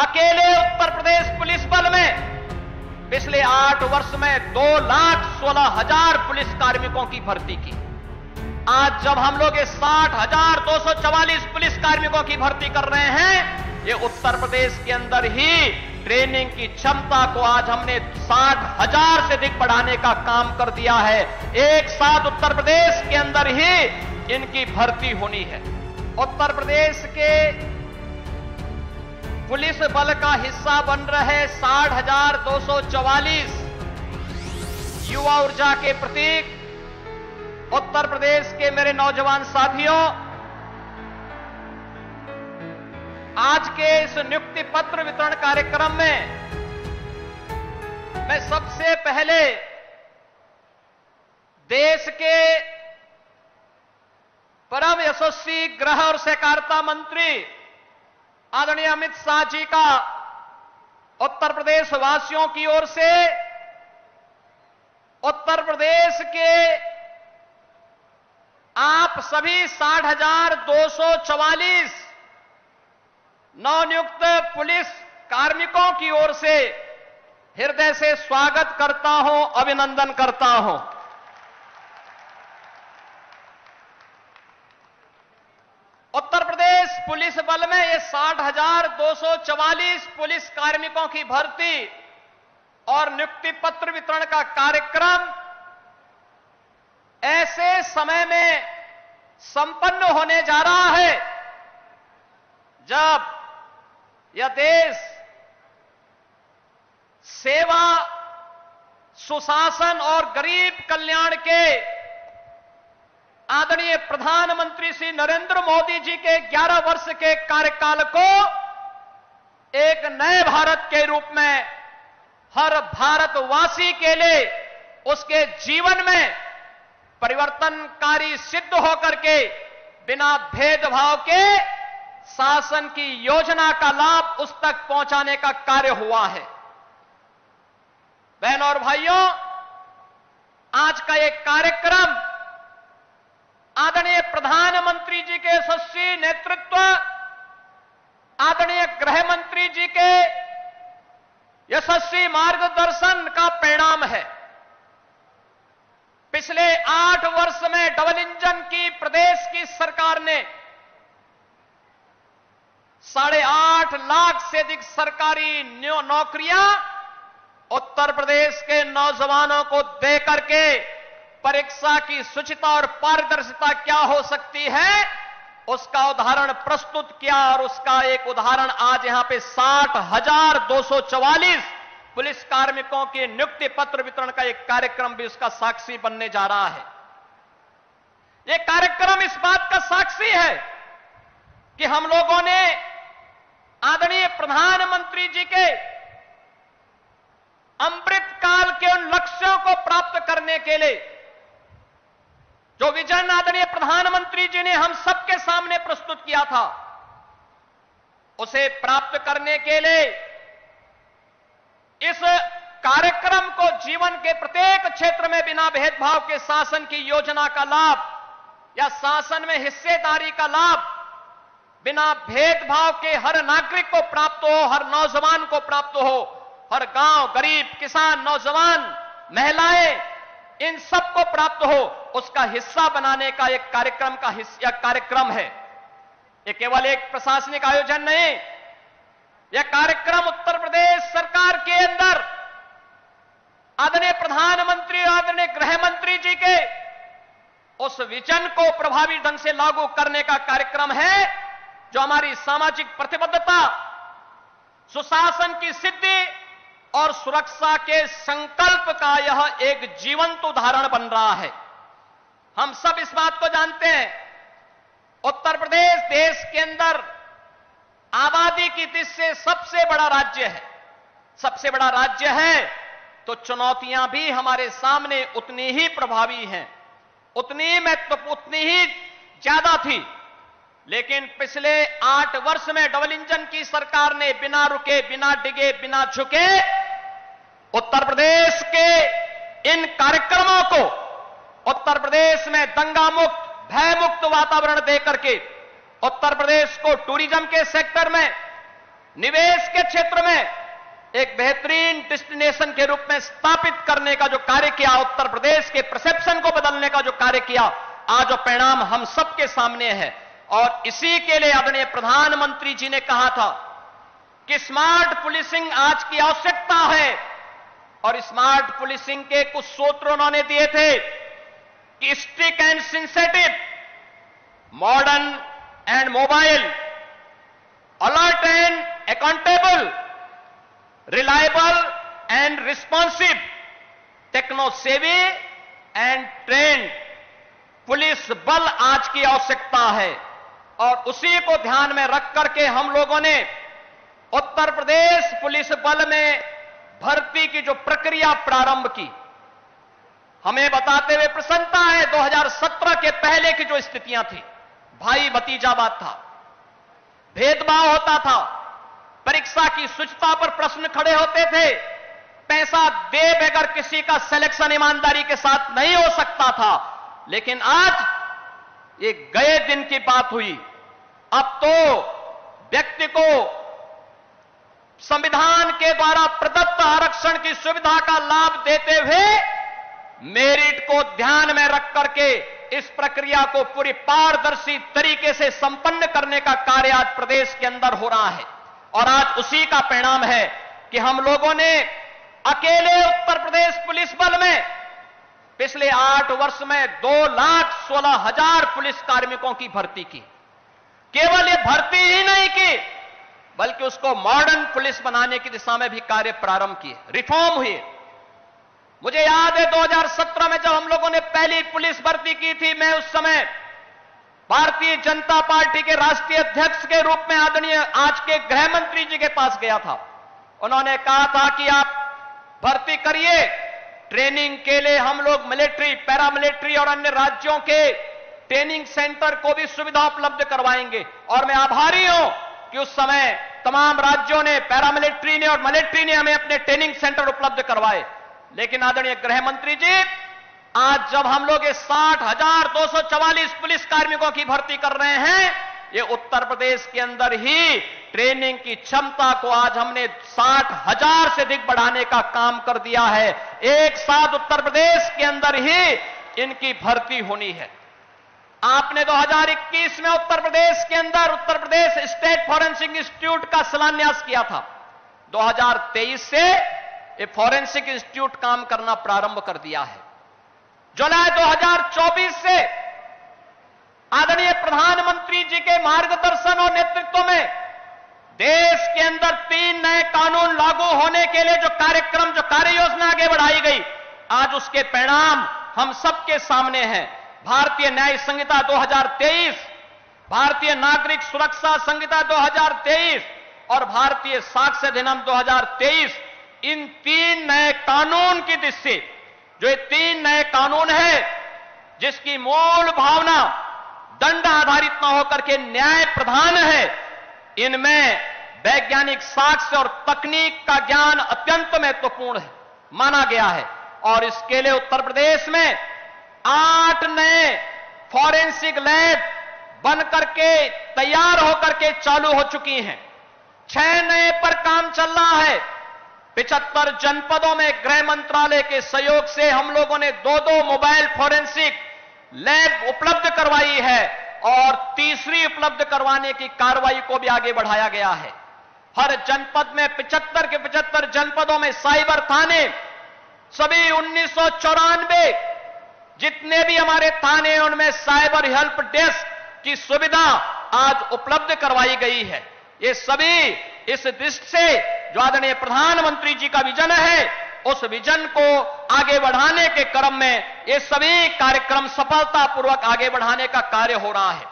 अकेले उत्तर प्रदेश पुलिस बल में पिछले 8 वर्ष में 2,16,000 पुलिस कार्मिकों की भर्ती की। आज जब हम लोग 60,244 पुलिस कार्मिकों की भर्ती कर रहे हैं, ये उत्तर प्रदेश के अंदर ही ट्रेनिंग की क्षमता को आज हमने 60,000 से अधिक बढ़ाने का काम कर दिया है। एक साथ उत्तर प्रदेश के अंदर ही इनकी भर्ती होनी है। उत्तर प्रदेश के पुलिस बल का हिस्सा बन रहे 60,244 युवा ऊर्जा के प्रतीक उत्तर प्रदेश के मेरे नौजवान साथियों, आज के इस नियुक्ति पत्र वितरण कार्यक्रम में मैं सबसे पहले देश के परम यशस्वी गृह और सहकारिता मंत्री आदरणीय अमित शाह जी का उत्तर प्रदेश वासियों की ओर से उत्तर प्रदेश के आप सभी 60,244 नवनियुक्त पुलिस कार्मिकों की ओर से हृदय से स्वागत करता हूं, अभिनंदन करता हूं। उत्तर प्रदेश पुलिस बल में ये 60,244 पुलिस कार्मिकों की भर्ती और नियुक्ति पत्र वितरण का कार्यक्रम ऐसे समय में संपन्न होने जा रहा है जब यह देश सेवा, सुशासन और गरीब कल्याण के आदरणीय प्रधानमंत्री श्री नरेंद्र मोदी जी के 11 वर्ष के कार्यकाल को एक नए भारत के रूप में हर भारतवासी के लिए उसके जीवन में परिवर्तनकारी सिद्ध होकर के बिना भेदभाव के शासन की योजना का लाभ उस तक पहुंचाने का कार्य हुआ है। बहनों और भाइयों, आज का एक कार्यक्रम आदरणीय प्रधानमंत्री जी के यशस्वी नेतृत्व, आदरणीय गृह मंत्री जी के यशस्वी मार्गदर्शन का परिणाम है। पिछले 8 वर्ष में डबल इंजन की प्रदेश की सरकार ने 8.5 लाख से अधिक सरकारी नौकरियां उत्तर प्रदेश के नौजवानों को दे करके परीक्षा की शुचिता और पारदर्शिता क्या हो सकती है उसका उदाहरण प्रस्तुत किया। और उसका एक उदाहरण आज यहां पे 60,244 पुलिस कार्मिकों के नियुक्ति पत्र वितरण का एक कार्यक्रम भी उसका साक्षी बनने जा रहा है। यह कार्यक्रम इस बात का साक्षी है कि हम लोगों ने आदरणीय प्रधानमंत्री जी के अमृत काल के उन लक्ष्यों को प्राप्त करने के लिए जो विजन आदरणीय प्रधानमंत्री जी ने हम सबके सामने प्रस्तुत किया था, उसे प्राप्त करने के लिए इस कार्यक्रम को जीवन के प्रत्येक क्षेत्र में बिना भेदभाव के शासन की योजना का लाभ या शासन में हिस्सेदारी का लाभ बिना भेदभाव के हर नागरिक को प्राप्त हो, हर नौजवान को प्राप्त हो, हर गांव, गरीब, किसान, नौजवान, महिलाएं, इन सबको प्राप्त हो, उसका हिस्सा बनाने का एक कार्यक्रम है। यह केवल एक प्रशासनिक आयोजन नहीं, यह कार्यक्रम उत्तर प्रदेश सरकार के अंदर आदरणीय प्रधानमंत्री, आदरणीय गृह मंत्री जी के उस विजन को प्रभावी ढंग से लागू करने का कार्यक्रम है, जो हमारी सामाजिक प्रतिबद्धता, सुशासन की सिद्धि और सुरक्षा के संकल्प का यह एक जीवंत उदाहरण बन रहा है। हम सब इस बात को जानते हैं, उत्तर प्रदेश देश के अंदर आबादी की दृष्टि से सबसे बड़ा राज्य है। सबसे बड़ा राज्य है तो चुनौतियां भी हमारे सामने उतनी ही प्रभावी हैं, उतनी ही ज्यादा थी। लेकिन पिछले 8 वर्ष में डबल इंजन की सरकार ने बिना रुके, बिना डिगे, बिना झुके उत्तर प्रदेश के इन कार्यक्रमों को उत्तर प्रदेश में दंगा मुक्त, भय मुक्त वातावरण देकर के उत्तर प्रदेश को टूरिज्म के सेक्टर में निवेश के क्षेत्र में एक बेहतरीन डेस्टिनेशन के रूप में स्थापित करने का जो कार्य किया, उत्तर प्रदेश के परसेप्शन को बदलने का जो कार्य किया, आज वो परिणाम हम सबके सामने है। और इसी के लिए आदरणीय प्रधानमंत्री जी ने कहा था कि स्मार्ट पुलिसिंग आज की आवश्यकता है। और स्मार्ट पुलिसिंग के कुछ सूत्र उन्होंने दिए थे कि strict and sensitive, modern and mobile, alert and accountable, reliable and responsive, techno savvy and trained police बल आज की आवश्यकता है। और उसी को ध्यान में रख करके हम लोगों ने उत्तर प्रदेश पुलिस बल में भर्ती की जो प्रक्रिया प्रारंभ की, हमें बताते हुए प्रसन्नता है 2017 के पहले की जो स्थितियां थी, भाई भतीजावाद था, भेदभाव होता था, परीक्षा की शुचिता पर प्रश्न खड़े होते थे, पैसा दे बगैर किसी का सिलेक्शन ईमानदारी के साथ नहीं हो सकता था। लेकिन आज ये गए दिन की बात हुई, अब तो व्यक्ति को संविधान के द्वारा प्रदत्त आरक्षण की सुविधा का लाभ देते हुए मेरिट को ध्यान में रख करके इस प्रक्रिया को पूरी पारदर्शी तरीके से संपन्न करने का कार्य आज प्रदेश के अंदर हो रहा है। और आज उसी का परिणाम है कि हम लोगों ने अकेले उत्तर प्रदेश पुलिस बल में पिछले 8 वर्ष में 2,16,000 पुलिस कार्मिकों की भर्ती की। केवल ये भर्ती ही नहीं की, बल्कि उसको मॉडर्न पुलिस बनाने की दिशा में भी कार्य प्रारंभ किए, रिफॉर्म हुए। मुझे याद है 2017 में जब हम लोगों ने पहली पुलिस भर्ती की थी, मैं उस समय भारतीय जनता पार्टी के राष्ट्रीय अध्यक्ष के रूप में आदरणीय आज के गृह मंत्री जी के पास गया था। उन्होंने कहा था कि आप भर्ती करिए, ट्रेनिंग के लिए हम लोग मिलिट्री, पैरामिलिट्री और अन्य राज्यों के ट्रेनिंग सेंटर को भी सुविधा उपलब्ध करवाएंगे। और मैं आभारी हूं कि उस समय तमाम राज्यों ने, पैरामिलिट्री ने और मिलिट्री ने हमें अपने ट्रेनिंग सेंटर उपलब्ध करवाए। लेकिन आदरणीय गृह मंत्री जी, आज जब हम लोग 60,244 पुलिस कार्मिकों की भर्ती कर रहे हैं, ये उत्तर प्रदेश के अंदर ही ट्रेनिंग की क्षमता को आज हमने 60,000 से अधिक बढ़ाने का काम कर दिया है। एक साथ उत्तर प्रदेश के अंदर ही इनकी भर्ती होनी है। आपने 2021 में उत्तर प्रदेश के अंदर Uttar Pradesh state forensic institute का शिलान्यास किया था। 2023 से ये फॉरेंसिक इंस्टीट्यूट काम करना प्रारंभ कर दिया है। जुलाई 2024 से आदरणीय प्रधानमंत्री जी के मार्गदर्शन और नेतृत्व में देश के अंदर 3 नए कानून लागू होने के लिए जो कार्यक्रम, जो कार्य योजना आगे बढ़ाई गई, आज उसके परिणाम हम सबके सामने हैं। भारतीय न्याय संहिता 2023, भारतीय नागरिक सुरक्षा संहिता 2023 और भारतीय साक्ष्य अधिनियम 2023, इन 3 नए कानून की दृष्टि, जो ये 3 नए कानून है जिसकी मूल भावना दंड आधारित न होकर के न्याय प्रधान है, इनमें वैज्ञानिक साक्ष्य और तकनीक का ज्ञान अत्यंत महत्वपूर्ण है माना गया है। और इसके लिए उत्तर प्रदेश में 8 नए फॉरेंसिक लैब बनकर के तैयार होकर के चालू हो चुकी हैं। 6 नए पर काम चल रहा है। 75 जनपदों में गृह मंत्रालय के सहयोग से हम लोगों ने 2-2 मोबाइल फॉरेंसिक लैब उपलब्ध करवाई है और तीसरी उपलब्ध करवाने की कार्रवाई को भी आगे बढ़ाया गया है। हर जनपद में 75 के 75 जनपदों में साइबर थाने, सभी 1994 जितने भी हमारे थाने हैं उनमें साइबर हेल्प डेस्क की सुविधा आज उपलब्ध करवाई गई है। ये सभी इस दृष्टि से जो आदरणीय प्रधानमंत्री जी का विजन है, उस विजन को आगे बढ़ाने के क्रम में ये सभी कार्यक्रम सफलतापूर्वक आगे बढ़ाने का कार्य हो रहा है।